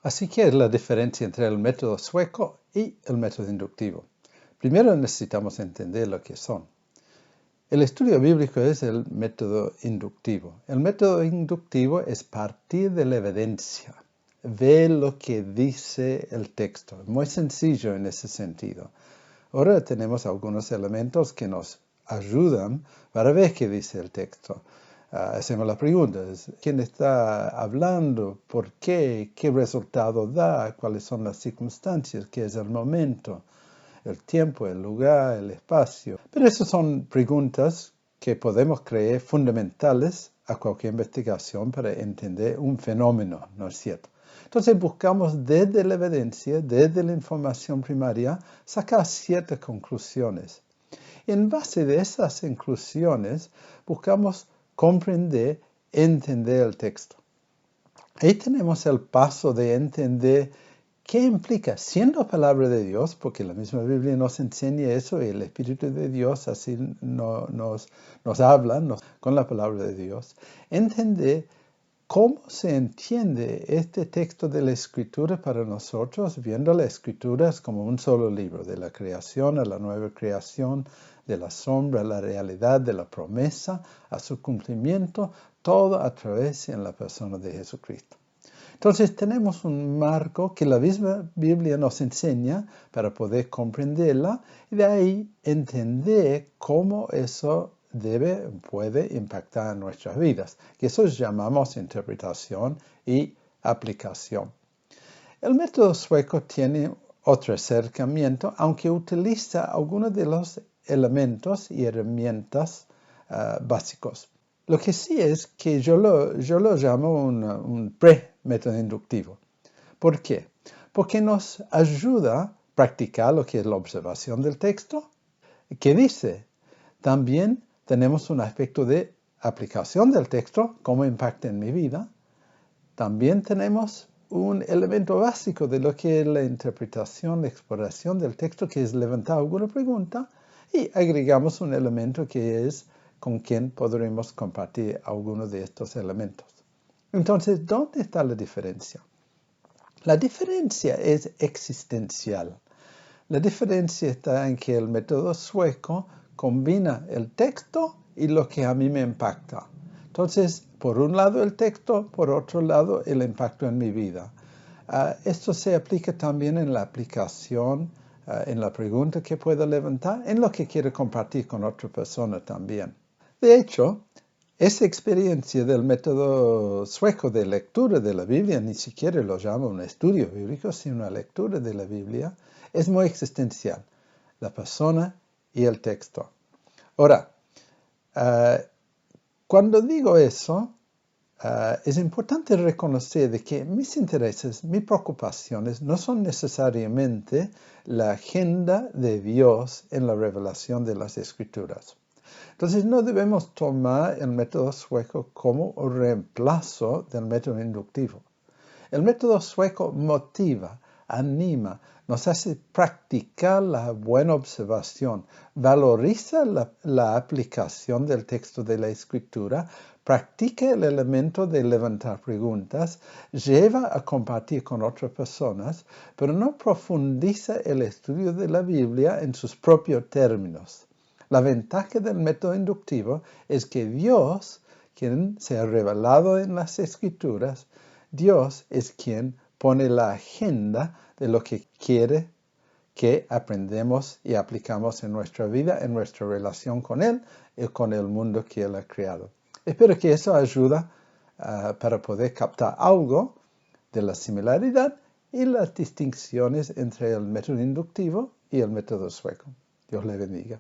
Así que es la diferencia entre el método sueco y el método inductivo. Primero necesitamos entender lo que son. El estudio bíblico es el método inductivo. El método inductivo es partir de la evidencia, ver lo que dice el texto. Muy sencillo en ese sentido. Ahora tenemos algunos elementos que nos ayudan para ver qué dice el texto. Hacemos las preguntas: ¿quién está hablando? ¿Por qué? ¿Qué resultado da? ¿Cuáles son las circunstancias? ¿Qué es el momento? El tiempo, el lugar, el espacio. Pero esas son preguntas que podemos creer fundamentales a cualquier investigación para entender un fenómeno, ¿no es cierto? Entonces buscamos desde la evidencia, desde la información primaria, sacar ciertas conclusiones. Y en base de esas conclusiones buscamos comprender, entender el texto. Ahí tenemos el paso de entender qué implica, siendo palabra de Dios, porque la misma Biblia nos enseña eso y el Espíritu de Dios así nos habla con la palabra de Dios, entender cómo se entiende este texto de la Escritura para nosotros, viendo las Escrituras como un solo libro, de la creación a la nueva creación, de la sombra a la realidad, de la promesa a su cumplimiento, todo a través en la persona de Jesucristo. Entonces tenemos un marco que la misma Biblia nos enseña para poder comprenderla y de ahí entender cómo eso puede impactar en nuestras vidas, que eso llamamos interpretación y aplicación. El método sueco tiene otro acercamiento, aunque utiliza algunos de los elementos y herramientas básicos. Lo que sí es que yo lo llamo un pre-método inductivo. ¿Por qué? Porque nos ayuda a practicar lo que es la observación del texto. ¿Qué dice? También tenemos un aspecto de aplicación del texto, cómo impacta en mi vida. También tenemos un elemento básico de lo que es la interpretación, la exploración del texto, que es levantar alguna pregunta, y agregamos un elemento que es con quien podremos compartir algunos de estos elementos. Entonces, ¿dónde está la diferencia? La diferencia es existencial. La diferencia está en que el método sueco combina el texto y lo que a mí me impacta. Entonces, por un lado el texto, por otro lado el impacto en mi vida. Esto se aplica también en la aplicación, en la pregunta que puedo levantar, en lo que quiero compartir con otra persona también. De hecho, esa experiencia del método sueco de lectura de la Biblia, ni siquiera lo llamo un estudio bíblico, sino una lectura de la Biblia, es muy existencial, la persona y el texto. Ahora, cuando digo eso, es importante reconocer de que mis intereses, mis preocupaciones no son necesariamente la agenda de Dios en la revelación de las Escrituras. Entonces no debemos tomar el método sueco como un reemplazo del método inductivo. El método sueco motiva, anima, nos hace practicar la buena observación, valoriza la aplicación del texto de la Escritura, practica el elemento de levantar preguntas, lleva a compartir con otras personas, pero no profundiza el estudio de la Biblia en sus propios términos. La ventaja del método inductivo es que Dios, quien se ha revelado en las Escrituras, Dios es quien pone la agenda de lo que quiere que aprendamos y aplicamos en nuestra vida, en nuestra relación con Él y con el mundo que Él ha creado. Espero que eso ayude para poder captar algo de la similaridad y las distinciones entre el método inductivo y el método sueco. Dios le bendiga.